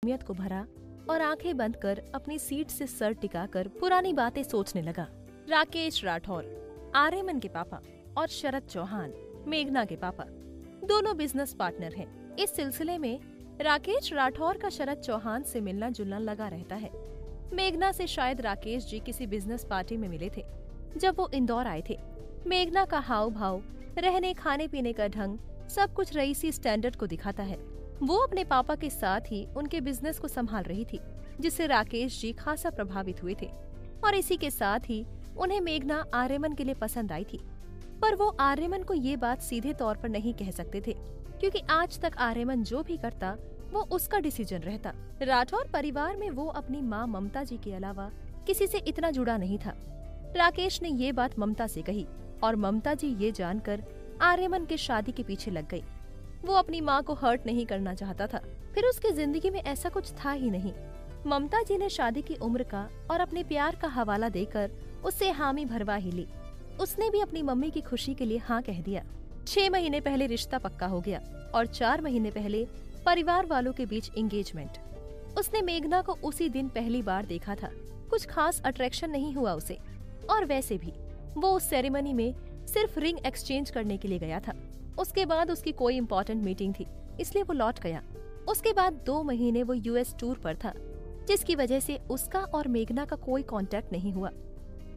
आत्मीयत को भरा और आंखें बंद कर अपनी सीट से सर टिकाकर पुरानी बातें सोचने लगा। राकेश राठौर, आर्यमन के पापा, और शरद चौहान, मेघना के पापा, दोनों बिजनेस पार्टनर हैं। इस सिलसिले में राकेश राठौर का शरद चौहान से मिलना जुलना लगा रहता है। मेघना से शायद राकेश जी किसी बिजनेस पार्टी में मिले थे जब वो इंदौर आए थे। मेघना का हाव भाव, रहने खाने पीने का ढंग सब कुछ रईसी स्टैंडर्ड को दिखाता है। वो अपने पापा के साथ ही उनके बिजनेस को संभाल रही थी, जिससे राकेश जी खासा प्रभावित हुए थे और इसी के साथ ही उन्हें मेघना आर्यमन के लिए पसंद आई थी। पर वो आर्यमन को ये बात सीधे तौर पर नहीं कह सकते थे, क्योंकि आज तक आर्यमन जो भी करता वो उसका डिसीजन रहता। राठौर परिवार में वो अपनी माँ ममता जी के अलावा किसी से इतना जुड़ा नहीं था। राकेश ने ये बात ममता से कही और ममता जी ये जानकर आर्यमन के शादी के पीछे लग गई। वो अपनी माँ को हर्ट नहीं करना चाहता था, फिर उसकी जिंदगी में ऐसा कुछ था ही नहीं। ममता जी ने शादी की उम्र का और अपने प्यार का हवाला देकर उससे हामी भरवा ही ली। उसने भी अपनी मम्मी की खुशी के लिए हाँ कह दिया। 6 महीने पहले रिश्ता पक्का हो गया और 4 महीने पहले परिवार वालों के बीच एंगेजमेंट। उसने मेघना को उसी दिन पहली बार देखा था। कुछ खास अट्रैक्शन नहीं हुआ उसे, और वैसे भी वो उस सेरेमनी में सिर्फ रिंग एक्सचेंज करने के लिए गया था। उसके बाद उसकी कोई इम्पोर्टेंट मीटिंग थी, इसलिए वो लौट गया। उसके बाद 2 महीने वो यूएस टूर पर था, जिसकी वजह से उसका और मेघना का कोई कांटेक्ट नहीं हुआ।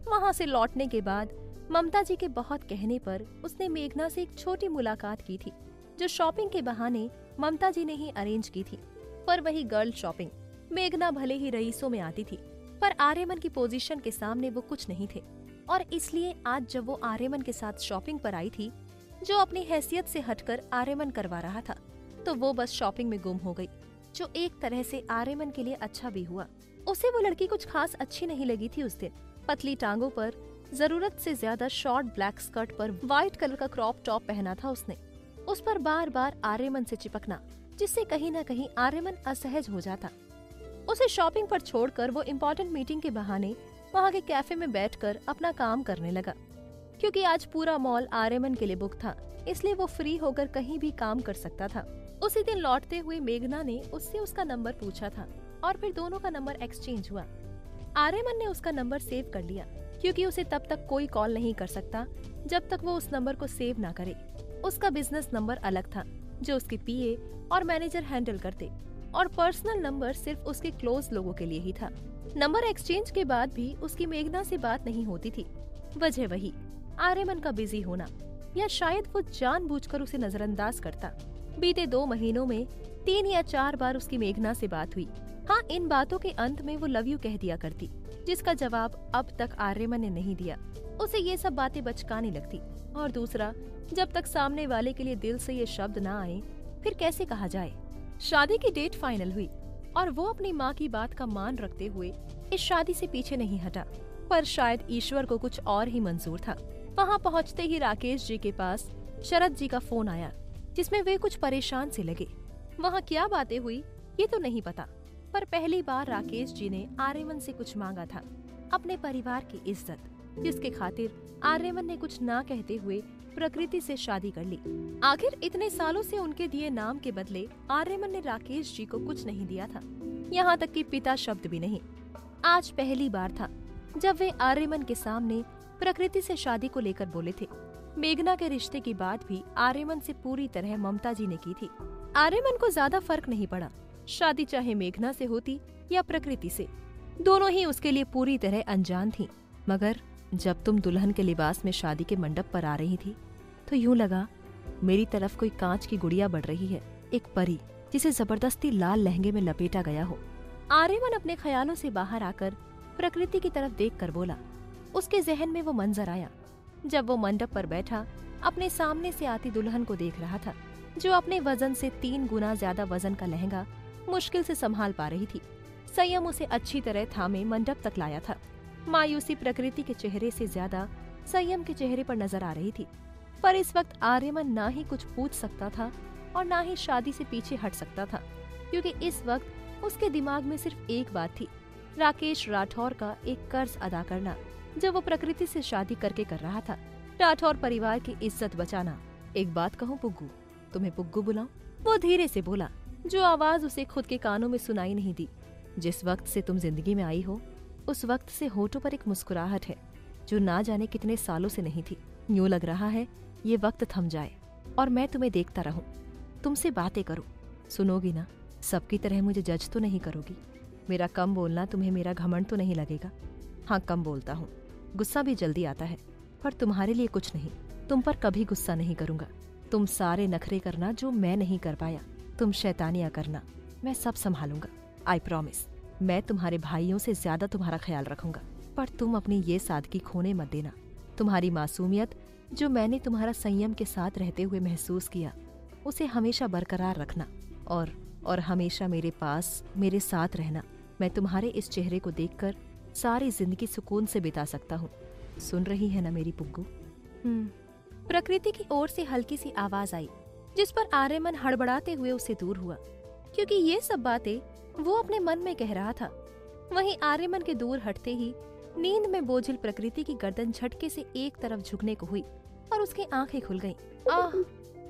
वहाँ से लौटने के बाद ममता जी के बहुत कहने पर उसने मेघना से एक छोटी मुलाकात की थी, जो शॉपिंग के बहाने ममता जी ने ही अरेंज की थी। पर वही गर्ल शॉपिंग। मेघना भले ही रईसों में आती थी, पर आर्यमन की पोजीशन के सामने वो कुछ नहीं थे, और इसलिए आज जब वो आर्यमन के साथ शॉपिंग पर आई थी, जो अपनी हैसियत से हटकर आर्यमन करवा रहा था, तो वो बस शॉपिंग में गुम हो गई, जो एक तरह से आर्यमन के लिए अच्छा भी हुआ। उसे वो लड़की कुछ खास अच्छी नहीं लगी थी उस दिन। पतली टांगों पर जरूरत से ज्यादा शॉर्ट ब्लैक स्कर्ट पर व्हाइट कलर का क्रॉप टॉप पहना था उसने। उस पर बार बार आर्यमन से चिपकना, जिससे कहीं न कहीं आर्यमन असहज हो जाता। उसे शॉपिंग पर छोड़कर वो इम्पोर्टेंट मीटिंग के बहाने वहाँ के कैफे में बैठकर अपना काम करने लगा। क्योंकि आज पूरा मॉल आर्यमन के लिए बुक था, इसलिए वो फ्री होकर कहीं भी काम कर सकता था। उसी दिन लौटते हुए मेघना ने उससे उसका नंबर पूछा था और फिर दोनों का नंबर एक्सचेंज हुआ। आर्यमन ने उसका नंबर सेव कर लिया, क्योंकि उसे तब तक कोई कॉल नहीं कर सकता जब तक वो उस नंबर को सेव ना करे। उसका बिजनेस नंबर अलग था, जो उसके पीए और मैनेजर हैंडल करते, और पर्सनल नंबर सिर्फ उसके क्लोज लोगों के लिए ही था। नंबर एक्सचेंज के बाद भी उसकी मेघना से बात नहीं होती थी। वजह वही आर्यमन का बिजी होना, या शायद वो जानबूझकर उसे नजरअंदाज करता। बीते 2 महीनों में 3 या 4 बार उसकी मेघना से बात हुई। हाँ, इन बातों के अंत में वो लव यू कह दिया करती, जिसका जवाब अब तक आर्यमन ने नहीं दिया। उसे ये सब बातें बचकाने लगती। और दूसरा, जब तक सामने वाले के लिए दिल से ये शब्द ना आए, फिर कैसे कहा जाए। शादी की डेट फाइनल हुई और वो अपनी माँ की बात का मान रखते हुए इस शादी से पीछे नहीं हटा। पर शायद ईश्वर को कुछ और ही मंजूर था। वहाँ पहुँचते ही राकेश जी के पास शरद जी का फोन आया, जिसमें वे कुछ परेशान से लगे। वहाँ क्या बातें हुई ये तो नहीं पता, पर पहली बार राकेश जी ने आर्यमन से कुछ मांगा था, अपने परिवार की इज्जत, जिसके खातिर आर्यमन ने कुछ ना कहते हुए प्रकृति से शादी कर ली। आखिर इतने सालों से उनके दिए नाम के बदले आर्यमन ने राकेश जी को कुछ नहीं दिया था, यहाँ तक कि पिता शब्द भी नहीं। आज पहली बार था जब वे आर्यमन के सामने प्रकृति से शादी को लेकर बोले थे। मेघना के रिश्ते की बात भी आर्यमन से पूरी तरह ममता जी ने की थी। आर्यमन को ज्यादा फर्क नहीं पड़ा, शादी चाहे मेघना से होती या प्रकृति से, दोनों ही उसके लिए पूरी तरह अनजान थी। मगर जब तुम दुल्हन के लिबास में शादी के मंडप पर आ रही थी, तो यूं लगा मेरी तरफ कोई कांच की गुड़िया बढ़ रही है, एक परी जिसे जबरदस्ती लाल लहंगे में लपेटा गया हो। आर्यमन अपने ख्यालों से बाहर आकर प्रकृति की तरफ देखकर बोला। उसके जहन में वो मंजर आया जब वो मंडप पर बैठा अपने सामने से आती दुल्हन को देख रहा था, जो अपने वजन से 3 गुना ज्यादा वजन का लहंगा मुश्किल से संभाल पा रही थी। संयम उसे अच्छी तरह थामे मंडप तक लाया था। मायूसी प्रकृति के चेहरे से ज्यादा संयम के चेहरे पर नजर आ रही थी। पर इस वक्त आर्यमन ना ही कुछ पूछ सकता था और ना ही शादी से पीछे हट सकता था, क्योंकि इस वक्त उसके दिमाग में सिर्फ एक बात थी, राकेश राठौर का एक कर्ज अदा करना, जो वो प्रकृति से शादी करके कर रहा था। राठौर परिवार की इज्जत बचाना। एक बात कहूँ पुग्गू, तुम्हें पुग्गू बुलाऊं? वो धीरे से बोला। जो आवाज उसे खुद के कानों में सुनाई नहीं दी। जिस वक्त से तुम जिंदगी में आई हो, उस वक्त से होठों पर एक मुस्कुराहट है जो ना जाने कितने सालों से नहीं थी। यूं लग रहा है ये वक्त थम जाए और मैं तुम्हें देखता रहूं, तुमसे बातें करूं। सुनोगी ना? सबकी तरह मुझे जज तो नहीं करोगी? मेरा कम बोलना तुम्हें मेरा घमंड तो नहीं लगेगा? हाँ, कम बोलता हूँ, गुस्सा भी जल्दी आता है, पर तुम्हारे लिए कुछ नहीं। तुम पर कभी गुस्सा नहीं करूंगा। तुम सारे नखरे करना जो मैं नहीं कर पाया, तुम शैतानियां करना, मैं सब संभालूंगा। I promise. मैं तुम्हारे भाइयों से ज्यादा तुम्हारा ख्याल रखूंगा, पर तुम अपनी ये सादगी खोने मत देना। तुम्हारी मासूमियत जो मैंने तुम्हारा संयम के साथ रहते हुए महसूस किया, उसे हमेशा बरकरार रखना और हमेशा मेरे पास, मेरे साथ रहना। मैं तुम्हारे इस चेहरे को देखकर सारी जिंदगी सुकून से बिता सकता हूँ। सुन रही है ना मेरी पुग्गू? प्रकृति की ओर से हल्की सी आवाज आई, जिस पर आर्यमन हड़बड़ाते हुए उससे दूर हुआ, क्योंकि ये सब बातें वो अपने मन में कह रहा था। वहीं आर्यमन के दूर हटते ही नींद में बोझिल प्रकृति की गर्दन झटके से एक तरफ झुकने को हुई और उसकी आंखें खुल गईं। आह!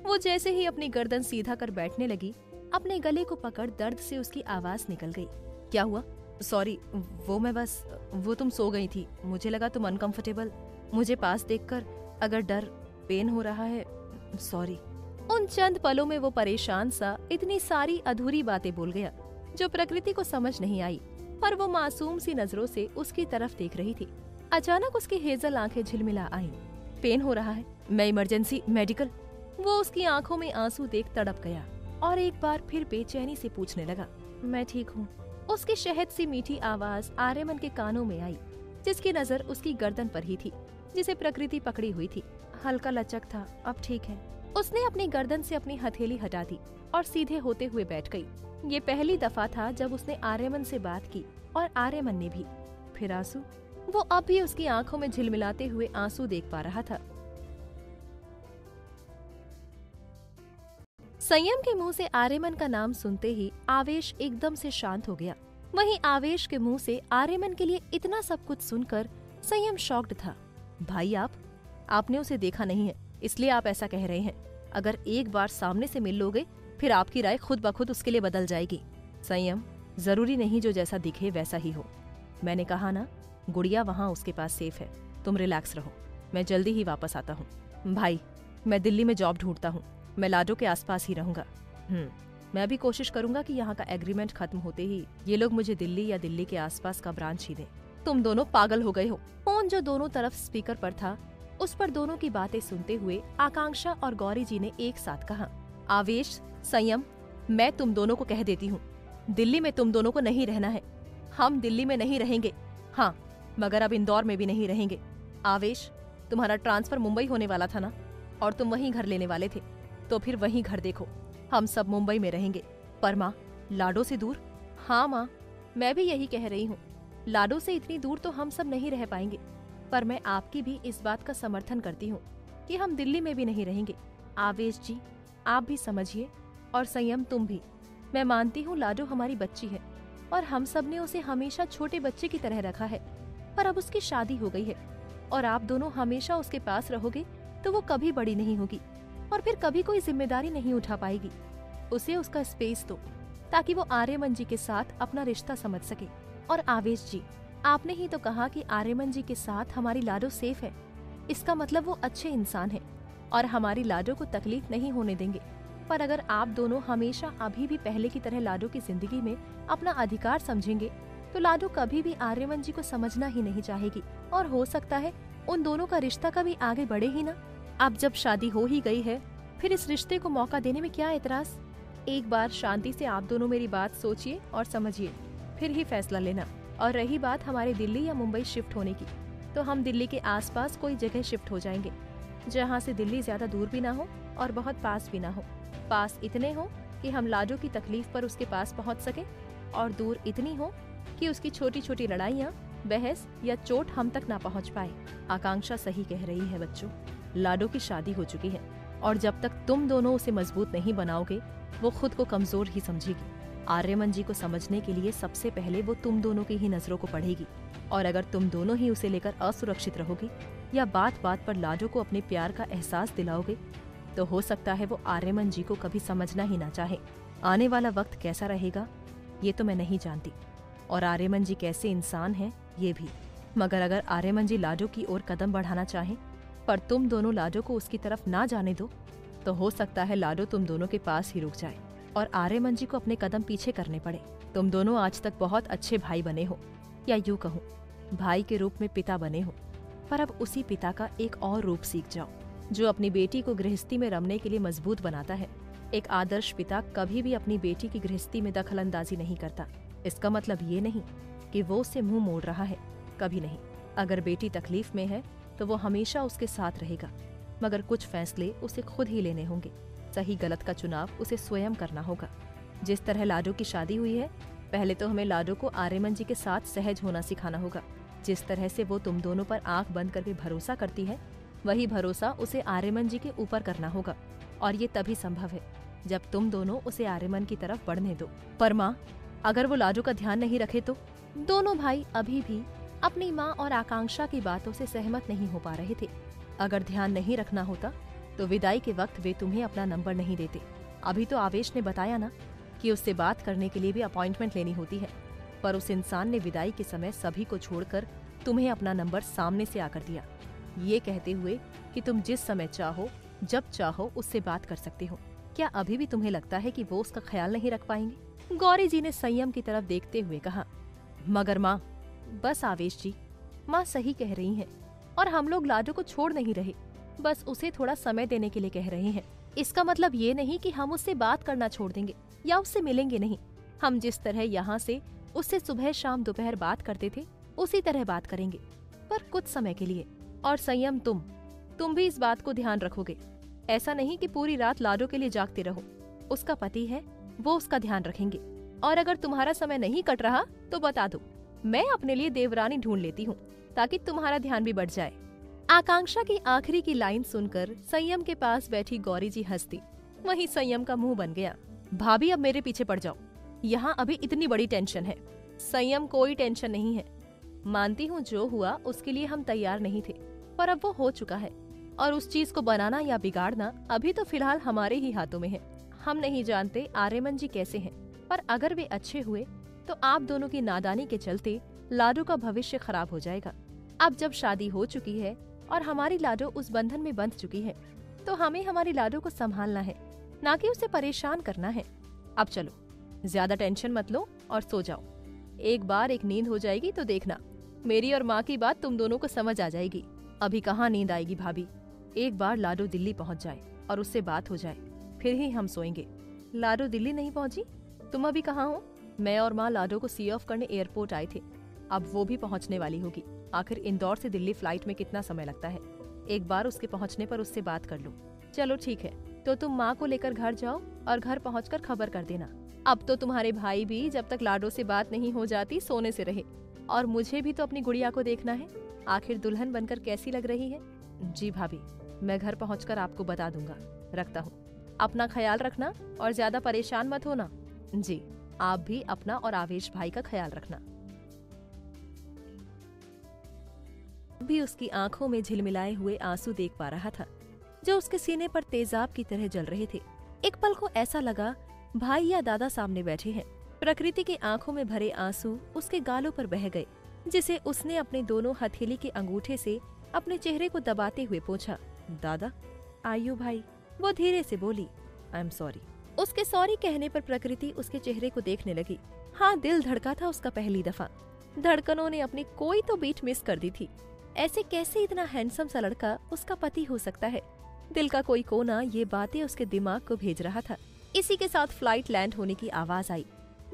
वो जैसे ही अपनी गर्दन सीधा कर बैठने लगी, अपने गले को पकड़ दर्द से उसकी आवाज निकल गई। क्या हुआ? सॉरी, वो तुम सो गई थी, मुझे लगा तुम अनकंफर्टेबल। मुझे पास देखकर अगर डर, पेन हो रहा है, सॉरी। उन चंद पलों में वो परेशान सा इतनी सारी अधूरी बातें बोल गया जो प्रकृति को समझ नहीं आई, पर वो मासूम सी नजरों से उसकी तरफ देख रही थी। अचानक उसकी हेजल आंखें झिलमिला आईं। पेन हो रहा है? मैं इमरजेंसी मेडिकल। वो उसकी आंखों में आंसू देख तड़प गया और एक बार फिर बेचैनी से पूछने लगा, मैं ठीक हूँ। उसकी शहद सी मीठी आवाज आर्यमन के कानों में आई, जिसकी नजर उसकी गर्दन पर ही थी, जिसे प्रकृति पकड़ी हुई थी। हल्का लचक था, अब ठीक है। उसने अपनी गर्दन से अपनी हथेली हटा दी और सीधे होते हुए बैठ गई। ये पहली दफा था जब उसने आर्यमन से बात की और आर्यमन ने भी। फिर आंसू? वो अब भी उसकी आंखों में झिलमिलाते हुए आंसू देख पा रहा था। संयम के मुंह से आर्यमन का नाम सुनते ही आवेश एकदम से शांत हो गया। वहीं आवेश के मुंह से आर्यमन के लिए इतना सब कुछ सुनकर संयम शॉक्ड था। भाई, आपने उसे देखा नहीं है, इसलिए आप ऐसा कह रहे हैं। अगर एक बार सामने से मिल लोगे, फिर आपकी राय खुद ब खुद उसके लिए बदल जाएगी। संयम, जरूरी नहीं जो जैसा दिखे वैसा ही हो। मैंने कहा ना, गुड़िया वहाँ उसके पास सेफ है। तुम रिलैक्स रहो, मैं जल्दी ही वापस आता हूँ। भाई, मैं दिल्ली में जॉब ढूंढता हूँ, मैं लाडो के आसपास ही रहूंगा। मैं भी कोशिश करूंगा कि यहाँ का एग्रीमेंट खत्म होते ही ये लोग मुझे दिल्ली या दिल्ली के आसपास का ब्रांच ही दें। तुम दोनों पागल हो गए हो। फोन जो दोनों तरफ स्पीकर पर था, उस पर दोनों की बातें सुनते हुए आकांक्षा और गौरी जी ने एक साथ कहा, आवेश, संयम, मैं तुम दोनों को कह देती हूँ, दिल्ली में तुम दोनों को नहीं रहना है। हम दिल्ली में नहीं रहेंगे, हाँ, मगर अब इंदौर में भी नहीं रहेंगे। आवेश, तुम्हारा ट्रांसफर मुंबई होने वाला था ना, और तुम वहीं घर लेने वाले थे, तो फिर वहीं घर देखो। हम सब मुंबई में रहेंगे। पर माँ, लाडो से दूर? हाँ माँ, मैं भी यही कह रही हूँ। लाडो से इतनी दूर तो हम सब नहीं रह पाएंगे, पर मैं आपकी भी इस बात का समर्थन करती हूँ कि हम दिल्ली में भी नहीं रहेंगे। आवेश जी, आप भी समझिए, और संयम तुम भी। मैं मानती हूँ लाडो हमारी बच्ची है और हम सब ने उसे हमेशा छोटे बच्चे की तरह रखा है, पर अब उसकी शादी हो गई है और आप दोनों हमेशा उसके पास रहोगे तो वो कभी बड़ी नहीं होगी और फिर कभी कोई जिम्मेदारी नहीं उठा पाएगी। उसे उसका स्पेस दो ताकि वो आर्यमन जी के साथ अपना रिश्ता समझ सके। और आवेश जी, आपने ही तो कहा कि आर्यमन जी के साथ हमारी लाडो सेफ है, इसका मतलब वो अच्छे इंसान है और हमारी लाडो को तकलीफ नहीं होने देंगे। पर अगर आप दोनों हमेशा अभी भी पहले की तरह लाडो की जिंदगी में अपना अधिकार समझेंगे तो लाडो कभी भी आर्यमन जी को समझना ही नहीं चाहेगी और हो सकता है उन दोनों का रिश्ता कभी आगे बढ़े ही ना। अब जब शादी हो ही गई है, फिर इस रिश्ते को मौका देने में क्या एतराज। एक बार शांति से आप दोनों मेरी बात सोचिए और समझिए, फिर ही फैसला लेना। और रही बात हमारे दिल्ली या मुंबई शिफ्ट होने की, तो हम दिल्ली के आसपास कोई जगह शिफ्ट हो जाएंगे जहाँ से दिल्ली ज्यादा दूर भी ना हो और बहुत पास भी ना हो। पास इतने हो कि हम लाडो की तकलीफ पर उसके पास पहुँच सके और दूर इतनी हो कि उसकी छोटी छोटी लड़ाइयाँ, बहस या चोट हम तक ना पहुँच पाए। आकांक्षा सही कह रही है बच्चों, लाडो की शादी हो चुकी है और जब तक तुम दोनों उसे मजबूत नहीं बनाओगे वो खुद को कमजोर ही समझेगी। आर्यमन जी को समझने के लिए सबसे पहले वो तुम दोनों की ही नजरों को पढ़ेगी और अगर तुम दोनों ही उसे लेकर असुरक्षित रहोगे या बात बात पर लाडो को अपने प्यार का एहसास दिलाओगे तो हो सकता है वो आर्यमन जी को कभी समझना ही ना चाहे। आने वाला वक्त कैसा रहेगा ये तो मैं नहीं जानती, और आर्यमन जी कैसे इंसान हैं ये भी। मगर अगर आर्यमन जी लाडो की ओर कदम बढ़ाना चाहें, पर तुम दोनों लाडो को उसकी तरफ ना जाने दो, तो हो सकता है लाडो तुम दोनों के पास ही रुक जाए और आर्यमन जी को अपने कदम पीछे करने पड़े। तुम दोनों आज तक बहुत अच्छे भाई बने हो, या यूं कहूं भाई के रूप में पिता बने हो, पर अब उसी पिता का एक और रूप सीख जाओ जो अपनी बेटी को गृहस्थी में रमने के लिए मजबूत बनाता है। एक आदर्श पिता कभी भी अपनी बेटी की गृहस्थी में दखलंदाजी नहीं करता। इसका मतलब ये नहीं कि वो उससे मुंह मोड़ रहा है, कभी नहीं। अगर बेटी तकलीफ में है तो वो हमेशा उसके साथ रहेगा, मगर कुछ फैसले उसे खुद ही लेने होंगे। सही गलत का चुनाव उसे स्वयं करना होगा। जिस तरह लाडो की शादी हुई है, पहले तो हमें लाडो को आर्यमन जी के साथ सहज होना सिखाना होगा। जिस तरह से वो तुम दोनों पर आंख बंद करके भरोसा करती है, वही भरोसा उसे आर्यमन जी के ऊपर करना होगा, और ये तभी संभव है जब तुम दोनों उसे आर्यमन की तरफ बढ़ने दो। पर माँ, अगर वो लाडो का ध्यान नहीं रखे तो? दोनों भाई अभी भी अपनी माँ और आकांक्षा की बातों से सहमत नहीं हो पा रहे थे। अगर ध्यान नहीं रखना होता तो विदाई के वक्त वे तुम्हें अपना नंबर नहीं देते। अभी तो आवेश ने बताया ना कि उससे बात करने के लिए भी अपॉइंटमेंट लेनी होती है, पर उस इंसान ने विदाई के समय सभी को छोड़कर तुम्हें अपना नंबर सामने से आकर दिया, ये कहते हुए कि तुम जिस समय चाहो जब चाहो उससे बात कर सकते हो। क्या अभी भी तुम्हें लगता है कि वो उसका ख्याल नहीं रख पाएंगे? गौरी जी ने संयम की तरफ देखते हुए कहा। मगर माँ, बस आवेश जी, माँ सही कह रही हैं, और हम लोग लाडो को छोड़ नहीं रहे, बस उसे थोड़ा समय देने के लिए कह रहे हैं। इसका मतलब ये नहीं कि हम उससे बात करना छोड़ देंगे या उससे मिलेंगे नहीं। हम जिस तरह यहाँ से उससे सुबह शाम दोपहर बात करते थे उसी तरह बात करेंगे, पर कुछ समय के लिए। और संयम, तुम भी इस बात को ध्यान रखोगे। ऐसा नहीं कि पूरी रात लाडो के लिए जागते रहो। उसका पति है, वो उसका ध्यान रखेंगे। और अगर तुम्हारा समय नहीं कट रहा तो बता दो, मैं अपने लिए देवरानी ढूंढ लेती हूँ, ताकि तुम्हारा ध्यान भी बढ़ जाए। आकांक्षा की आखिरी की लाइन सुनकर संयम के पास बैठी गौरी जी हंसती। वहीं संयम का मुंह बन गया। भाभी, अब मेरे पीछे पड़ जाओ, यहाँ अभी इतनी बड़ी टेंशन है। संयम, कोई टेंशन नहीं है। मानती हूँ जो हुआ उसके लिए हम तैयार नहीं थे, पर अब वो हो चुका है, और उस चीज को बनाना या बिगाड़ना अभी तो फिलहाल हमारे ही हाथों में है। हम नहीं जानते आर्यमन जी कैसे हैं, पर अगर वे अच्छे हुए तो आप दोनों की नादानी के चलते लाडो का भविष्य खराब हो जाएगा। अब जब शादी हो चुकी है और हमारी लाडो उस बंधन में बंध चुकी है, तो हमें हमारी लाडो को संभालना है, ना कि उसे परेशान करना है। अब चलो, ज्यादा टेंशन मत लो और सो जाओ। एक बार एक नींद हो जाएगी तो देखना, मेरी और माँ की बात तुम दोनों को समझ आ जाएगी। अभी कहाँ नींद आएगी भाभी, एक बार लाडो दिल्ली पहुँच जाए और उससे बात हो जाए, फिर ही हम सोएंगे। लाडो दिल्ली नहीं पहुँची? तुम अभी कहाँ हो? मैं और माँ लाडो को सी ऑफ करने एयरपोर्ट आए थे, अब वो भी पहुँचने वाली होगी। आखिर इंदौर से दिल्ली फ्लाइट में कितना समय लगता है? एक बार उसके पहुँचने पर उससे बात कर लो। चलो ठीक है, तो तुम माँ को लेकर घर जाओ और घर पहुँचकर खबर कर देना। अब तो तुम्हारे भाई भी जब तक लाडो से बात नहीं हो जाती सोने से रहे, और मुझे भी तो अपनी गुड़िया को देखना है, आखिर दुल्हन बनकर कैसी लग रही है। जी भाभी, मैं घर पहुंचकर आपको बता दूंगा। रखता हूँ, अपना ख्याल रखना और ज्यादा परेशान मत होना। जी, आप भी अपना और आवेश भाई का ख्याल रखना। भी उसकी आंखों में झिलमिलाए हुए आंसू देख पा रहा था, जो उसके सीने पर तेजाब की तरह जल रहे थे। एक पल को ऐसा लगा भाई या दादा सामने बैठे हैं। प्रकृति की आंखों में भरे आंसू उसके गालों पर बह गए, जिसे उसने अपने दोनों हथेली के अंगूठे से अपने चेहरे को दबाते हुए पूछा, दादा? आयु भाई, वो धीरे से बोली, आई एम सॉरी। उसके सॉरी कहने पर प्रकृति उसके चेहरे को देखने लगी। हाँ, दिल धड़का था उसका पहली दफा। धड़कनों ने अपनी कोई तो बीट मिस कर दी थी। ऐसे कैसे इतना हैंडसम सा लड़का उसका पति हो सकता है? दिल का कोई कोना ये बातें उसके दिमाग को भेज रहा था। इसी के साथ फ्लाइट लैंड होने की आवाज आई,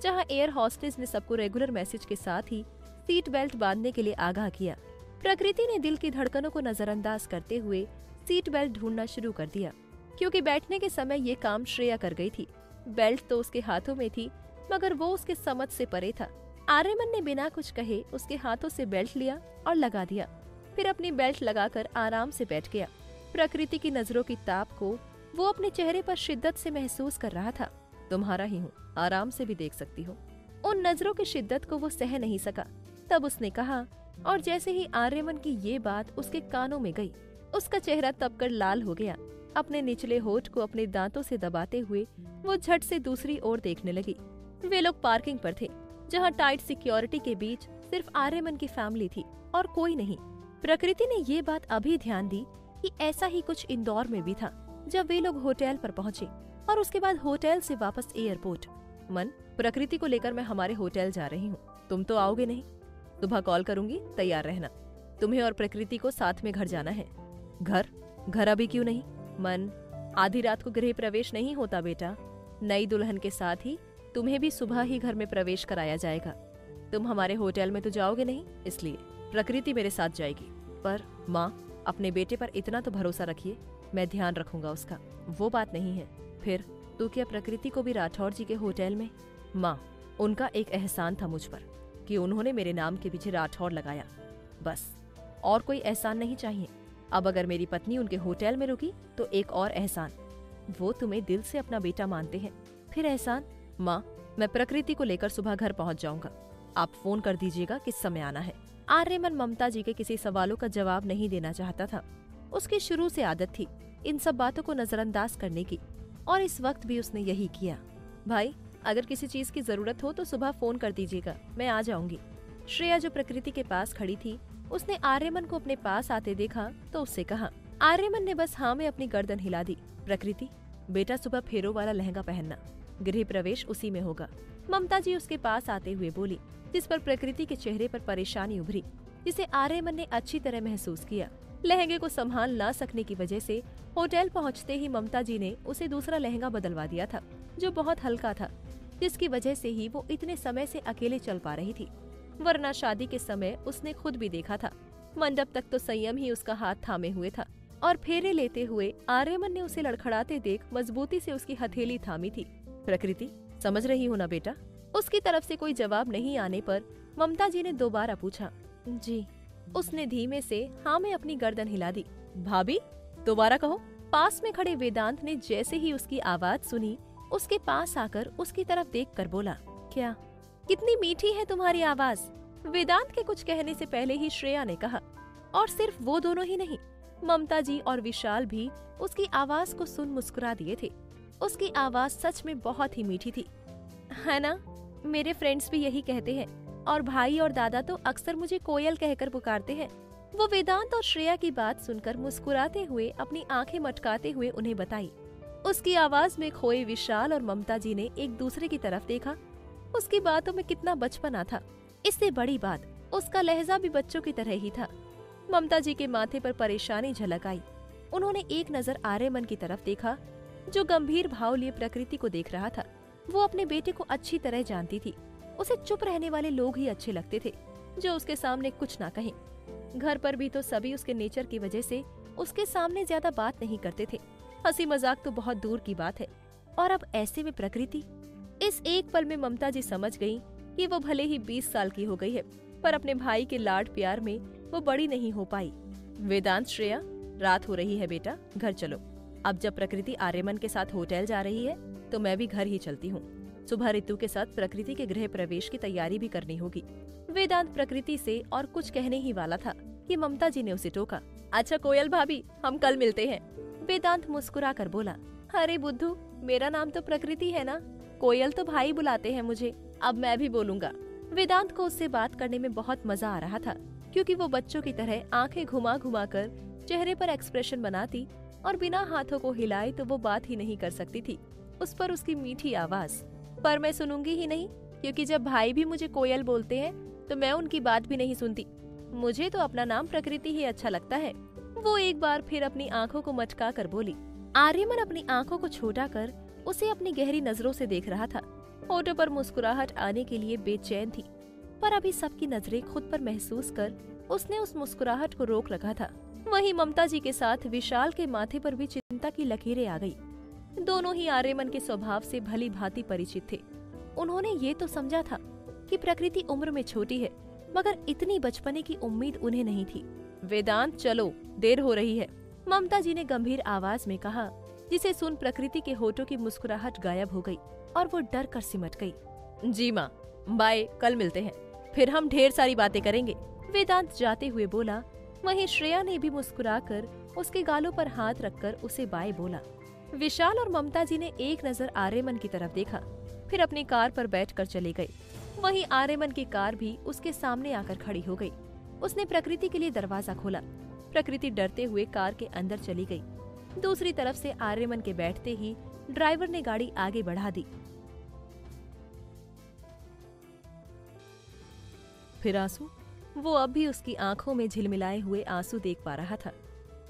जहां एयर हॉस्टेस ने सबको रेगुलर मैसेज के साथ ही सीट बेल्ट बांधने के लिए आगाह किया। प्रकृति ने दिल की धड़कनों को नजरअंदाज करते हुए सीट बेल्ट ढूंढना शुरू कर दिया, क्योंकि बैठने के समय ये काम श्रेया कर गई थी। बेल्ट तो उसके हाथों में थी, मगर वो उसके समझ से परे था। आर्यमन ने बिना कुछ कहे उसके हाथों से बेल्ट लिया और लगा दिया, फिर अपनी बेल्ट लगाकर आराम से बैठ गया। प्रकृति की नजरों की ताप को वो अपने चेहरे पर शिद्दत से महसूस कर रहा था। तुम्हारा ही हूँ, आराम से भी देख सकती हो। उन नजरों की शिद्दत को वो सह नहीं सका। तब उसने कहा, और जैसे ही आर्यमन की ये बात उसके कानों में गई, उसका चेहरा तपकर लाल हो गया। अपने निचले होठ को अपने दांतों से दबाते हुए वो झट से दूसरी ओर देखने लगी। वे लोग पार्किंग पर थे, जहाँ टाइट सिक्योरिटी के बीच सिर्फ आर्यमन की फैमिली थी और कोई नहीं। प्रकृति ने ये बात अभी ध्यान दी कि ऐसा ही कुछ इंदौर में भी था जब वे लोग होटल पर पहुंचे और उसके बाद होटल से वापस एयरपोर्ट। मन, प्रकृति को लेकर मैं हमारे होटल जा रही हूँ, तुम तो आओगे नहीं? सुबह कॉल करूंगी, तैयार रहना। तुम्हें और प्रकृति को साथ में घर जाना है। घर अभी क्यों नहीं? मन, आधी रात को गृह प्रवेश नहीं होता बेटा। नई दुल्हन के साथ ही तुम्हें भी सुबह ही घर में प्रवेश कराया जाएगा। तुम हमारे होटल में तो जाओगे नहीं, इसलिए प्रकृति मेरे साथ जाएगी। पर माँ, अपने बेटे पर इतना तो भरोसा रखिए, मैं ध्यान रखूंगा उसका। वो बात नहीं है। फिर तू क्या प्रकृति को भी राठौर जी के होटल में? माँ, उनका एक एहसान था मुझ पर कि उन्होंने मेरे नाम के पीछे राठौर लगाया, बस। और कोई एहसान नहीं चाहिए। अब अगर मेरी पत्नी उनके होटल में रुकी तो एक और एहसान। वो तुम्हें दिल से अपना बेटा मानते हैं, फिर एहसान? माँ, मैं प्रकृति को लेकर सुबह घर पहुँच जाऊंगा। आप फोन कर दीजिएगा किस समय आना है। आर्यमन ममता जी के किसी सवालों का जवाब नहीं देना चाहता था। उसकी शुरू से आदत थी इन सब बातों को नजरअंदाज करने की, और इस वक्त भी उसने यही किया। भाई, अगर किसी चीज की जरूरत हो तो सुबह फोन कर दीजिएगा, मैं आ जाऊंगी। श्रेया जो प्रकृति के पास खड़ी थी, उसने आर्यमन को अपने पास आते देखा तो उससे कहा। आर्यमन ने बस हाँ में अपनी गर्दन हिला दी। प्रकृति, बेटा सुबह फेरों वाला लहंगा पहनना, गृह प्रवेश उसी में होगा। ममता जी उसके पास आते हुए बोली, जिस पर प्रकृति के चेहरे पर परेशानी उभरी, जिसे आर्यमन ने अच्छी तरह महसूस किया। लहंगे को संभाल ना सकने की वजह से होटल पहुंचते ही ममता जी ने उसे दूसरा लहंगा बदलवा दिया था, जो बहुत हल्का था, जिसकी वजह से ही वो इतने समय से अकेले चल पा रही थी। वरना शादी के समय उसने खुद भी देखा था, मंडप तक तो संयम ही उसका हाथ थामे हुए था, और फेरे लेते हुए आर्यमन ने उसे लड़खड़ाते देख मजबूती से उसकी हथेली थामी थी। प्रकृति, समझ रही हो ना बेटा? उसकी तरफ से कोई जवाब नहीं आने पर ममता जी ने दोबारा पूछा। जी। उसने धीमे से हाँ में अपनी गर्दन हिला दी। भाभी, दोबारा कहो। पास में खड़े वेदांत ने जैसे ही उसकी आवाज सुनी, उसके पास आकर उसकी तरफ देखकर बोला, क्या? कितनी मीठी है तुम्हारी आवाज। वेदांत के कुछ कहने से पहले ही श्रेया ने कहा, और सिर्फ वो दोनों ही नहीं, ममता जी और विशाल भी उसकी आवाज को सुन मुस्कुरा दिए थे। उसकी आवाज सच में बहुत ही मीठी थी, है ना? मेरे फ्रेंड्स भी यही कहते हैं, और भाई और दादा तो अक्सर मुझे कोयल कहकर पुकारते हैं। वो वेदांत और श्रेया की बात सुनकर मुस्कुराते हुए अपनी आंखें मटकाते हुए उन्हें बताई। उसकी आवाज में खोए विशाल और ममता जी ने एक दूसरे की तरफ देखा। उसकी बातों में कितना बचपना था। इससे बड़ी बात, उसका लहजा भी बच्चों की तरह ही था। ममता जी के माथे पर परेशानी झलक आई। उन्होंने एक नजर आर्यमन की तरफ देखा, जो गंभीर भाव लिए प्रकृति को देख रहा था। वो अपने बेटे को अच्छी तरह जानती थी। उसे चुप रहने वाले लोग ही अच्छे लगते थे, जो उसके सामने कुछ ना कहें। घर पर भी तो सभी उसके नेचर की वजह से उसके सामने ज्यादा बात नहीं करते थे। हंसी मजाक तो बहुत दूर की बात है, और अब ऐसे में प्रकृति। इस एक पल में ममता जी समझ गई कि वो भले ही 20 साल की हो गई है, पर अपने भाई के लाड प्यार में वो बड़ी नहीं हो पाई। वेदांत, श्रेया, रात हो रही है बेटा, घर चलो। अब जब प्रकृति आर्यमन के साथ होटल जा रही है तो मैं भी घर ही चलती हूँ। सुबह ऋतु के साथ प्रकृति के गृह प्रवेश की तैयारी भी करनी होगी। वेदांत प्रकृति से और कुछ कहने ही वाला था कि ममता जी ने उसे टोका। अच्छा कोयल भाभी, हम कल मिलते हैं। वेदांत मुस्कुरा कर बोला। अरे बुद्धू, मेरा नाम तो प्रकृति है ना, कोयल तो भाई बुलाते हैं मुझे, अब मैं भी बोलूंगा। वेदांत को उससे बात करने में बहुत मजा आ रहा था, क्योंकि वो बच्चों की तरह आंखें घुमा घुमा कर चेहरे पर एक्सप्रेशन बनाती और बिना हाथों को हिलाए तो वो बात ही नहीं कर सकती थी। उस पर उसकी मीठी आवाज। पर मैं सुनूंगी ही नहीं, क्योंकि जब भाई भी मुझे कोयल बोलते हैं तो मैं उनकी बात भी नहीं सुनती। मुझे तो अपना नाम प्रकृति ही अच्छा लगता है। वो एक बार फिर अपनी आंखों को मटका कर बोली। आर्यमन अपनी आंखों को छोटा कर उसे अपनी गहरी नजरों से देख रहा था। होठों पर मुस्कुराहट आने के लिए बेचैन थी, पर अभी सबकी नजरें खुद पर महसूस कर उसने उस मुस्कुराहट को रोक रखा था। वहीं ममता जी के साथ विशाल के माथे पर भी चिंता की लकीरें आ गई। दोनों ही आर्यमन के स्वभाव से भली भांति परिचित थे। उन्होंने ये तो समझा था कि प्रकृति उम्र में छोटी है, मगर इतनी बचपने की उम्मीद उन्हें नहीं थी। वेदांत, चलो, देर हो रही है, ममता जी ने गंभीर आवाज में कहा, जिसे सुन प्रकृति के होठों की मुस्कुराहट गायब हो गई और वो डर कर सिमट गई। जी माँ, बाय, कल मिलते हैं, फिर हम ढेर सारी बातें करेंगे। वेदांत जाते हुए बोला। वहीं श्रेया ने भी मुस्कुराकर उसके गालों पर हाथ रखकर उसे बाय बोला। विशाल और ममता जी ने एक नजर आर्यमन की तरफ देखा, फिर अपनी कार पर बैठकर चले गए। वहीं आर्यमन की कार भी उसके सामने आकर खड़ी हो गई। उसने प्रकृति के लिए दरवाजा खोला। प्रकृति डरते हुए कार के अंदर चली गई। दूसरी तरफ से आर्यमन के बैठते ही ड्राइवर ने गाड़ी आगे बढ़ा दी। फिर आंसू? वो अब भी उसकी आंखों में झिलमिलाए हुए आंसू देख पा रहा था,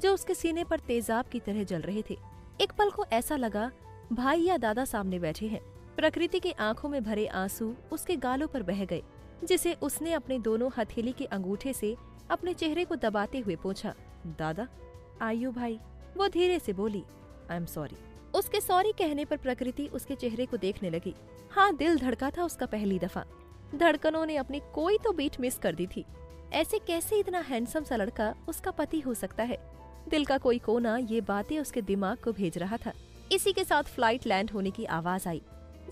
जो उसके सीने पर तेजाब की तरह जल रहे थे। एक पल को ऐसा लगा भाई या दादा सामने बैठे हैं। प्रकृति की आंखों में भरे आंसू उसके गालों पर बह गए, जिसे उसने अपने दोनों हथेली के अंगूठे से अपने चेहरे को दबाते हुए पूछा, दादा? आयु भाई, वो धीरे से बोली, आई एम सॉरी। उसके सॉरी कहने पर प्रकृति उसके चेहरे को देखने लगी। हाँ, दिल धड़का था उसका पहली दफा। धड़कनों ने अपनी कोई तो बीट मिस कर दी थी। ऐसे कैसे इतना हैंडसम सा लड़का उसका पति हो सकता है? दिल का कोई कोना ये बातें उसके दिमाग को भेज रहा था। इसी के साथ फ्लाइट लैंड होने की आवाज आई,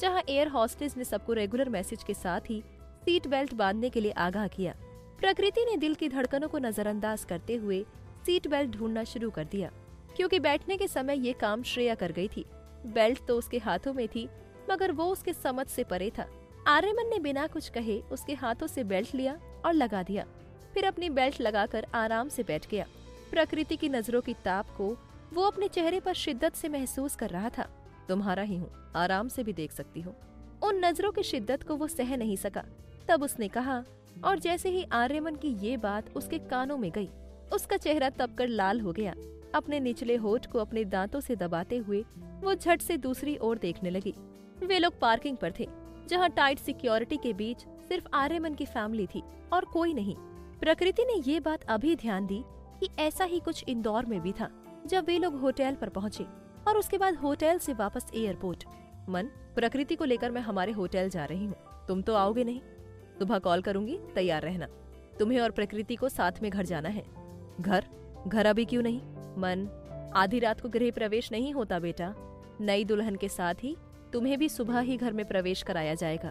जहां एयर हॉस्टेस ने सबको रेगुलर मैसेज के साथ ही सीट बेल्ट बांधने के लिए आगाह किया। प्रकृति ने दिल की धड़कनों को नजरअंदाज करते हुए सीट बेल्ट ढूंढना शुरू कर दिया, क्योंकि बैठने के समय ये काम श्रेया कर गई थी। बेल्ट तो उसके हाथों में थी, मगर वो उसके समझ से परे था। आर्यमन ने बिना कुछ कहे उसके हाथों से बेल्ट लिया और लगा दिया, फिर अपनी बेल्ट लगाकर आराम से बैठ गया। प्रकृति की नजरों की ताप को वो अपने चेहरे पर शिद्दत से महसूस कर रहा था। तुम्हारा ही हूँ, आराम से भी देख सकती हूँ। उन नजरों की शिद्दत को वो सह नहीं सका। तब उसने कहा, और जैसे ही आर्यमन की ये बात उसके कानों में गई, उसका चेहरा तपकर लाल हो गया। अपने निचले होठ को अपने दांतों से दबाते हुए वो झट से दूसरी ओर देखने लगी। वे लोग पार्किंग पर थे, जहाँ टाइट सिक्योरिटी के बीच सिर्फ आर्यमन की फैमिली थी और कोई नहीं। प्रकृति ने ये बात अभी ध्यान दी कि ऐसा ही कुछ इंदौर में भी था, जब वे लोग होटल पर पहुंचे और उसके बाद होटल से वापस एयरपोर्ट। मन, प्रकृति को लेकर मैं हमारे होटल जा रही हूँ, तुम तो आओगे नहीं? सुबह कॉल करूंगी, तैयार रहना। तुम्हें और प्रकृति को साथ में घर जाना है। घर अभी क्यों नहीं? मन, आधी रात को गृह प्रवेश नहीं होता बेटा। नई दुल्हन के साथ ही तुम्हें भी सुबह ही घर में प्रवेश कराया जाएगा।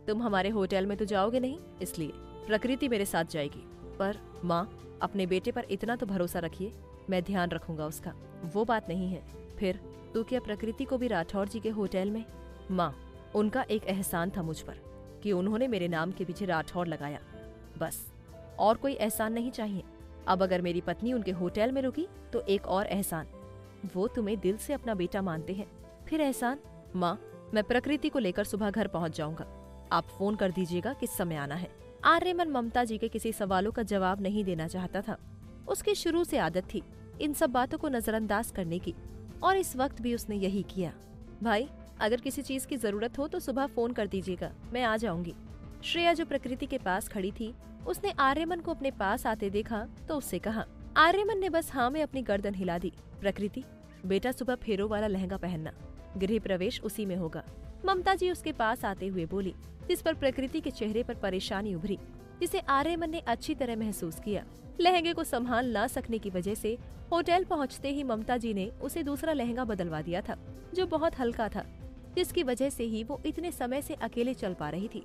तुम हमारे होटल में तो जाओगे नहीं, इसलिए प्रकृति मेरे साथ जाएगी। पर माँ, अपने बेटे पर इतना तो भरोसा रखिए, मैं ध्यान रखूंगा उसका। वो बात नहीं है। फिर तू क्या प्रकृति को भी राठौर जी के होटल में? माँ, उनका एक एहसान था मुझ पर कि उन्होंने मेरे नाम के पीछे राठौर लगाया, बस। और कोई एहसान नहीं चाहिए। अब अगर मेरी पत्नी उनके होटल में रुकी तो एक और एहसान। वो तुम्हें दिल से अपना बेटा मानते हैं, फिर एहसान? माँ, मैं प्रकृति को लेकर सुबह घर पहुँच जाऊंगा। आप फोन कर दीजिएगा किस समय आना है। आर्यमन ममता जी के किसी सवालों का जवाब नहीं देना चाहता था। उसकी शुरू से आदत थी इन सब बातों को नजरअंदाज करने की, और इस वक्त भी उसने यही किया। भाई, अगर किसी चीज की जरूरत हो तो सुबह फोन कर दीजिएगा, मैं आ जाऊंगी। श्रेया जो प्रकृति के पास खड़ी थी, उसने आर्यमन को अपने पास आते देखा तो उससे कहा। आर्यमन ने बस हाँ में अपनी गर्दन हिला दी। प्रकृति, बेटा सुबह फेरों वाला लहंगा पहनना, गृह प्रवेश उसी में होगा। ममता जी उसके पास आते हुए बोली, जिस पर प्रकृति के चेहरे पर परेशानी उभरी, जिसे आर्यमन ने अच्छी तरह महसूस किया। लहंगे को संभाल ना सकने की वजह से होटल पहुंचते ही ममता जी ने उसे दूसरा लहंगा बदलवा दिया था, जो बहुत हल्का था, जिसकी वजह से ही वो इतने समय से अकेले चल पा रही थी।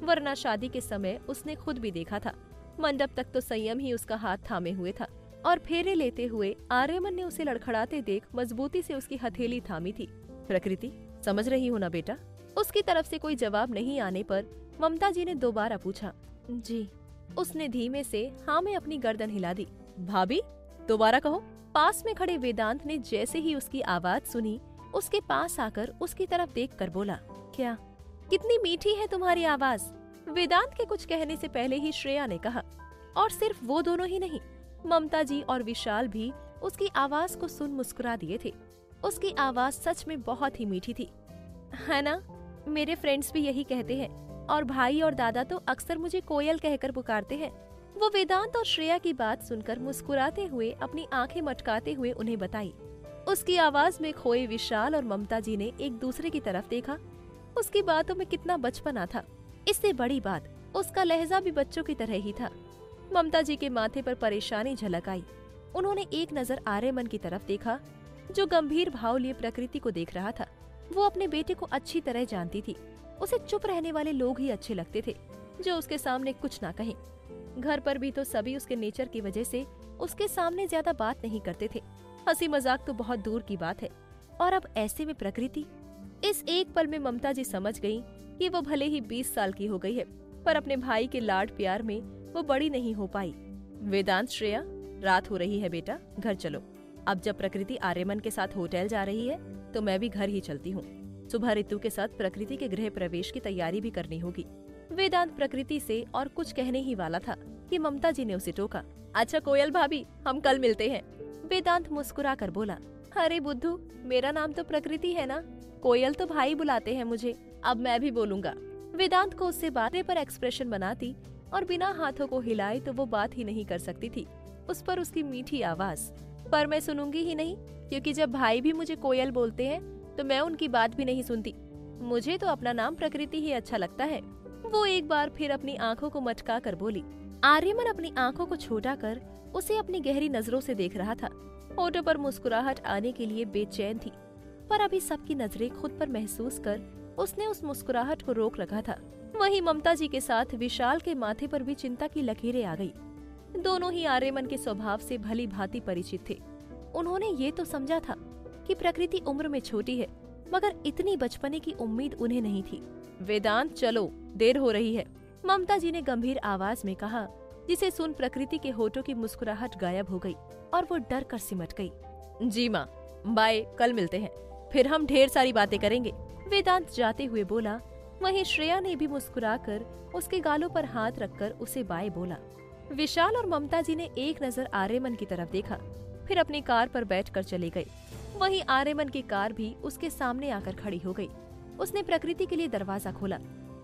वरना शादी के समय उसने खुद भी देखा था, मंडप तक तो संयम ही उसका हाथ थामे हुए था, और फेरे लेते हुए आर्यमन ने उसे लड़खड़ाते देख मजबूती से उसकी हथेली थामी थी। प्रकृति, समझ रही हो ना बेटा? उसकी तरफ से कोई जवाब नहीं आने पर ममता जी ने दोबारा पूछा। जी। उसने धीमे से हाँ में अपनी गर्दन हिला दी। भाभी, दोबारा कहो। पास में खड़े वेदांत ने जैसे ही उसकी आवाज सुनी, उसके पास आकर उसकी तरफ देखकर बोला, क्या? कितनी मीठी है तुम्हारी आवाज। वेदांत के कुछ कहने से पहले ही श्रेया ने कहा, और सिर्फ वो दोनों ही नहीं, ममता जी और विशाल भी उसकी आवाज को सुन मुस्कुरा दिए थे। उसकी आवाज सच में बहुत ही मीठी थी, है ना? मेरे फ्रेंड्स भी यही कहते हैं, और भाई और दादा तो अक्सर मुझे कोयल कहकर पुकारते हैं। वो वेदांत और श्रेया की बात सुनकर मुस्कुराते हुए अपनी आंखें मटकाते हुए उन्हें बताई। उसकी आवाज में खोए विशाल और ममता जी ने एक दूसरे की तरफ देखा। उसकी बातों में कितना बचपना था। इससे बड़ी बात, उसका लहजा भी बच्चों की तरह ही था। ममता जी के माथे पर परेशानी झलक आई। उन्होंने एक नजर आर्यमन की तरफ देखा, जो गंभीर भाव लिए प्रकृति को देख रहा था। वो अपने बेटे को अच्छी तरह जानती थी। उसे चुप रहने वाले लोग ही अच्छे लगते थे, जो उसके सामने कुछ ना कहें। घर पर भी तो सभी उसके नेचर की वजह से उसके सामने ज्यादा बात नहीं करते थे। हंसी मजाक तो बहुत दूर की बात है। और अब ऐसे में प्रकृति। इस एक पल में ममता जी समझ गईं कि वो भले ही 20 साल की हो गई है, पर अपने भाई के लाड प्यार में वो बड़ी नहीं हो पाई। वेदांत, श्रेया, रात हो रही है बेटा, घर चलो। अब जब प्रकृति आर्यमन के साथ होटल जा रही है तो मैं भी घर ही चलती हूँ। सुबह ऋतु के साथ प्रकृति के गृह प्रवेश की तैयारी भी करनी होगी। वेदांत प्रकृति से और कुछ कहने ही वाला था कि ममता जी ने उसे टोका। अच्छा कोयल भाभी, हम कल मिलते हैं। वेदांत मुस्कुरा कर बोला, अरे बुद्धू, मेरा नाम तो प्रकृति है ना, कोयल तो भाई बुलाते हैं मुझे, अब मैं भी बोलूंगा। वेदांत को उससे बातें पर एक्सप्रेशन बनाती और बिना हाथों को हिलाए तो वो बात ही नहीं कर सकती थी। उस पर उसकी मीठी आवाज, पर मैं सुनूंगी ही नहीं, क्योंकि जब भाई भी मुझे कोयल बोलते हैं तो मैं उनकी बात भी नहीं सुनती। मुझे तो अपना नाम प्रकृति ही अच्छा लगता है। वो एक बार फिर अपनी आंखों को मटका कर बोली। आर्यमन अपनी आंखों को छोटा कर उसे अपनी गहरी नजरों से देख रहा था। होठों पर मुस्कुराहट आने के लिए बेचैन थी, पर अभी सबकी नजरें खुद पर महसूस कर उसने उस मुस्कुराहट को रोक रखा था। वहीं ममता जी के साथ विशाल के माथे पर भी चिंता की लकीरें आ गई। दोनों ही आर्यमन के स्वभाव से भली भांति परिचित थे। उन्होंने ये तो समझा था कि प्रकृति उम्र में छोटी है, मगर इतनी बचपने की उम्मीद उन्हें नहीं थी। वेदांत चलो, देर हो रही है, ममता जी ने गंभीर आवाज में कहा, जिसे सुन प्रकृति के होठों की मुस्कुराहट गायब हो गई और वो डर कर सिमट गई। जी माँ, बाय, कल मिलते हैं, फिर हम ढेर सारी बातें करेंगे, वेदांत जाते हुए बोला। वहीं श्रेया ने भी मुस्कुराकर उसके गालों पर हाथ रखकर उसे बाय बोला। विशाल और ममता जी ने एक नजर आर्यमन की तरफ देखा, फिर अपनी कार पर बैठकर चले गए। वहीं आर्यमन की कार भी उसके सामने आकर खड़ी हो गई। उसने प्रकृति के लिए दरवाजा खोला।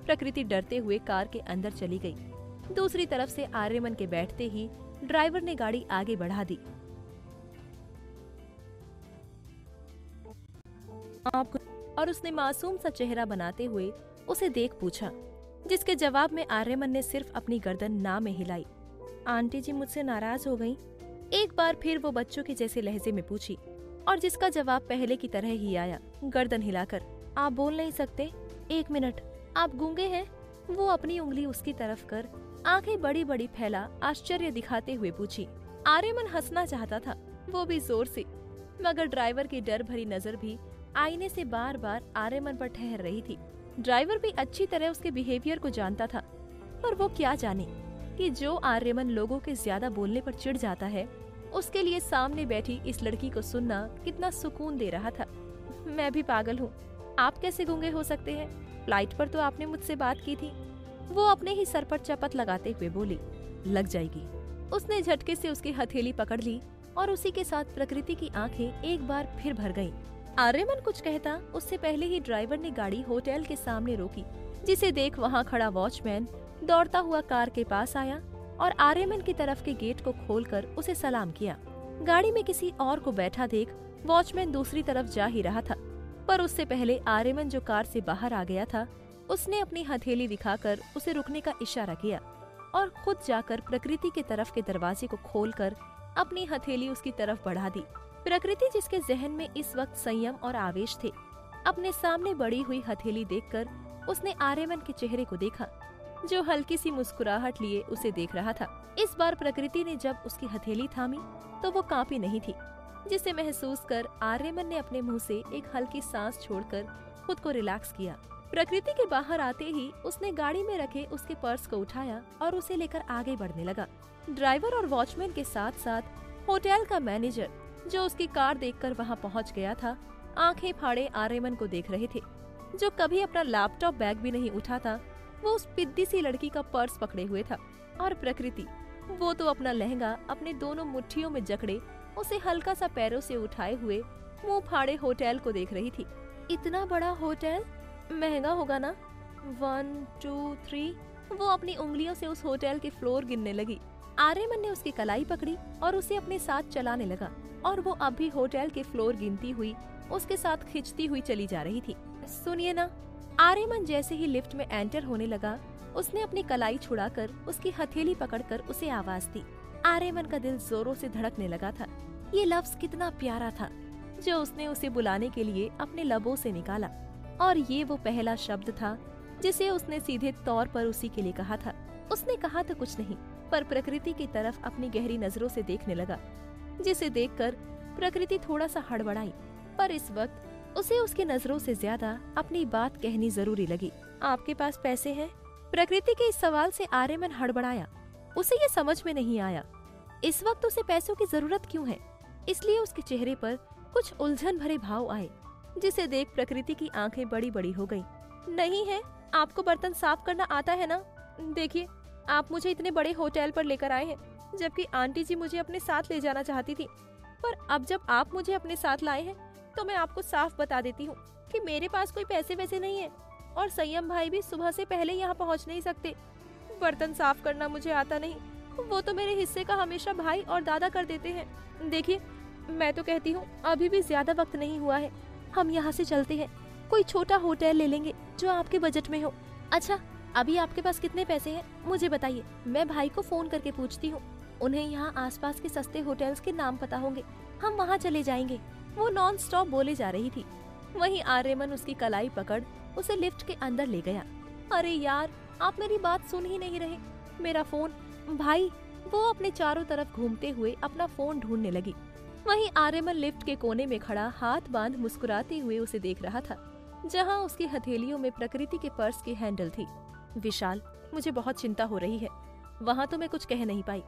प्रकृति डरते हुए कार के अंदर चली गई। दूसरी तरफ से आर्यमन के बैठते ही ड्राइवर ने गाड़ी आगे बढ़ा दी। और उसने मासूम सा चेहरा बनाते हुए उसे देख पूछा, जिसके जवाब में आर्यमन ने सिर्फ अपनी गर्दन ना में हिलाई। आंटी जी मुझसे नाराज हो गईं? एक बार फिर वो बच्चों के जैसे लहजे में पूछी, और जिसका जवाब पहले की तरह ही आया, गर्दन हिलाकर। आप बोल नहीं सकते? एक मिनट, आप गूंगे हैं? वो अपनी उंगली उसकी तरफ कर आंखें बड़ी बड़ी फैला आश्चर्य दिखाते हुए पूछी। आर्यमन हंसना चाहता था, वो भी जोर से, मगर ड्राइवर की डर भरी नजर भी आईने से बार बार आर्यमन पर ठहर रही थी। ड्राइवर भी अच्छी तरह उसके बिहेवियर को जानता था, पर वो क्या जाने कि जो आर्यमन लोगों के ज्यादा बोलने पर चिढ़ जाता है, उसके लिए सामने बैठी इस लड़की को सुनना कितना सुकून दे रहा था। मैं भी पागल हूँ, आप कैसे गूंगे हो सकते हैं? फ्लाइट पर तो आपने मुझसे बात की थी। वो अपने ही सर पर चपत लगाते हुए बोली। लग जाएगी। उसने झटके से उसकी हथेली पकड़ ली और उसी के साथ प्रकृति की आंखें एक बार फिर भर गईं। आर्यमन कुछ कहता उससे पहले ही ड्राइवर ने गाड़ी होटल के सामने रोकी, जिसे देख वहाँ खड़ा वॉचमैन दौड़ता हुआ कार के पास आया और आर्यमन की तरफ के गेट को खोलकर उसे सलाम किया। गाड़ी में किसी और को बैठा देख वॉचमैन दूसरी तरफ जा ही रहा था, पर उससे पहले आर्यमन जो कार से बाहर आ गया था, उसने अपनी हथेली दिखाकर उसे रुकने का इशारा किया और खुद जाकर प्रकृति के तरफ के दरवाजे को खोलकर अपनी हथेली उसकी तरफ बढ़ा दी। प्रकृति, जिसके जहन में इस वक्त संयम और आवेश थे, अपने सामने बढ़ी हुई हथेली देखकर उसने आर्यमन के चेहरे को देखा, जो हल्की सी मुस्कुराहट लिए उसे देख रहा था। इस बार प्रकृति ने जब उसकी हथेली थामी तो वो कांपी नहीं थी, जिसे महसूस कर आर्यमन ने अपने मुंह से एक हल्की सांस छोड़कर खुद को रिलैक्स किया। प्रकृति के बाहर आते ही उसने गाड़ी में रखे उसके पर्स को उठाया और उसे लेकर आगे बढ़ने लगा। ड्राइवर और वॉचमैन के साथ साथ होटल का मैनेजर, जो उसकी कार देखकर वहां पहुंच गया था, आंखें फाड़े आर्यमन को देख रहे थे, जो कभी अपना लैपटॉप बैग भी नहीं उठाता। वो उस पिद्दी सी लड़की का पर्स पकड़े हुए था, और प्रकृति, वो तो अपना लहंगा अपने दोनों मुट्ठियों में जकड़े उसे हल्का सा पैरों से उठाए हुए मुंह फाड़े होटल को देख रही थी। इतना बड़ा होटल, महंगा होगा ना? 1 2 3। वो अपनी उंगलियों से उस होटल के फ्लोर गिनने लगी। आर्यमन ने उसकी कलाई पकड़ी और उसे अपने साथ चलाने लगा, और वो अब भी होटल के फ्लोर गिनती हुई उसके साथ खिंचती हुई चली जा रही थी। सुनिए ना, आर्यमन जैसे ही लिफ्ट में एंटर होने लगा, उसने अपनी कलाई छुड़ाकर उसकी हथेली पकड़कर उसे आवाज दी। आर्यमन का दिल जोरों से धड़कने लगा था। ये लफ्ज कितना प्यारा था जो उसने उसे बुलाने के लिए अपने लबों से निकाला, और ये वो पहला शब्द था जिसे उसने सीधे तौर पर उसी के लिए कहा था। उसने कहा तो कुछ नहीं, पर प्रकृति की तरफ अपनी गहरी नजरों से देखने लगा, जिसे देखकर प्रकृति थोड़ा सा हड़बड़ाई। पर इस वक्त उसे उसकी नजरों से ज्यादा अपनी बात कहनी जरूरी लगी। आपके पास पैसे हैं? प्रकृति के इस सवाल से आर्यमन हड़बड़ाया। उसे ये समझ में नहीं आया इस वक्त उसे पैसों की जरूरत क्यों है। इसलिए उसके चेहरे पर कुछ उलझन भरे भाव आए, जिसे देख प्रकृति की आंखें बड़ी बड़ी हो गईं। नहीं है? आपको बर्तन साफ करना आता है ना? देखिए, आप मुझे इतने बड़े होटल पर लेकर आए हैं, जबकि आंटी जी मुझे अपने साथ ले जाना चाहती थी। पर अब जब आप मुझे अपने साथ लाए हैं, तो मैं आपको साफ बता देती हूँ कि मेरे पास कोई पैसे वैसे नहीं है, और संयम भाई भी सुबह से पहले यहाँ पहुँच नहीं सकते। बर्तन साफ करना मुझे आता नहीं, वो तो मेरे हिस्से का हमेशा भाई और दादा कर देते हैं। देखिए, मैं तो कहती हूँ अभी भी ज्यादा वक्त नहीं हुआ है, हम यहाँ से चलते हैं, कोई छोटा होटल ले लेंगे जो आपके बजट में हो। अच्छा, अभी आपके पास कितने पैसे हैं मुझे बताइए, मैं भाई को फोन करके पूछती हूँ, उन्हें यहाँ आसपास के सस्ते होटल्स के नाम पता होंगे, हम वहाँ चले जाएंगे। वो नॉन स्टॉप बोले जा रही थी। वहीं आर्यमन उसकी कलाई पकड़ उसे लिफ्ट के अंदर ले गया। अरे यार, आप मेरी बात सुन ही नहीं रहे। मेरा फोन। भाई, वो अपने चारों तरफ घूमते हुए अपना फोन ढूंढने लगी। वहीं आर्यमन लिफ्ट के कोने में खड़ा हाथ बांध मुस्कुराते हुए उसे देख रहा था, जहां उसकी हथेलियों में प्रकृति के पर्स की हैंडल थी। विशाल, मुझे बहुत चिंता हो रही है। वहां तो मैं कुछ कह नहीं पाई।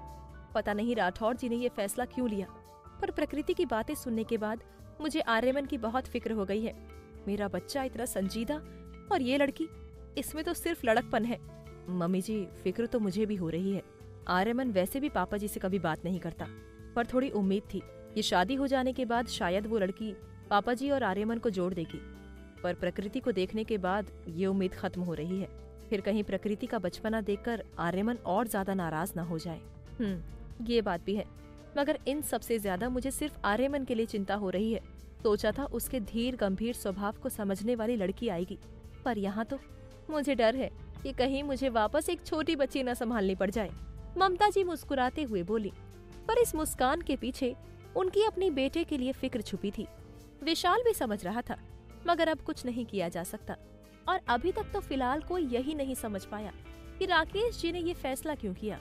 पता नहीं राठौर जी ने ये फैसला क्यों लिया, पर प्रकृति की बातें सुनने के बाद मुझे आर्यमन की बहुत फिक्र हो गई है। मेरा बच्चा इतना संजीदा, और ये लड़की, इसमें तो सिर्फ लड़कपन है। मम्मी जी, फिक्र तो मुझे भी हो रही है। आर्यमन वैसे भी पापा जी से कभी बात नहीं करता, पर थोड़ी उम्मीद थी ये शादी हो जाने के बाद शायद वो लड़की पापा जी और आर्यमन को जोड़ देगी। पर प्रकृति को देखने के बाद ये उम्मीद खत्म हो रही है। फिर कहीं प्रकृति का बचपना देखकर आर्यमन और ज्यादा नाराज ना हो जाए। ये बात भी है, मगर इन सबसे ज्यादा मुझे सिर्फ आर्यमन के लिए चिंता हो रही है। सोचा था उसके धीर गंभीर स्वभाव को समझने वाली लड़की आएगी, पर यहाँ तो मुझे डर है कि कहीं मुझे वापस एक छोटी बच्ची न संभालनी पड़ जाए। ममता जी मुस्कुराते हुए बोली, पर इस मुस्कान के पीछे उनकी अपनी बेटे के लिए फिक्र छुपी थी। विशाल भी समझ रहा था, मगर अब कुछ नहीं किया जा सकता। और अभी तक तो फिलहाल कोई यही नहीं समझ पाया कि राकेश जी ने ये फैसला क्यों किया।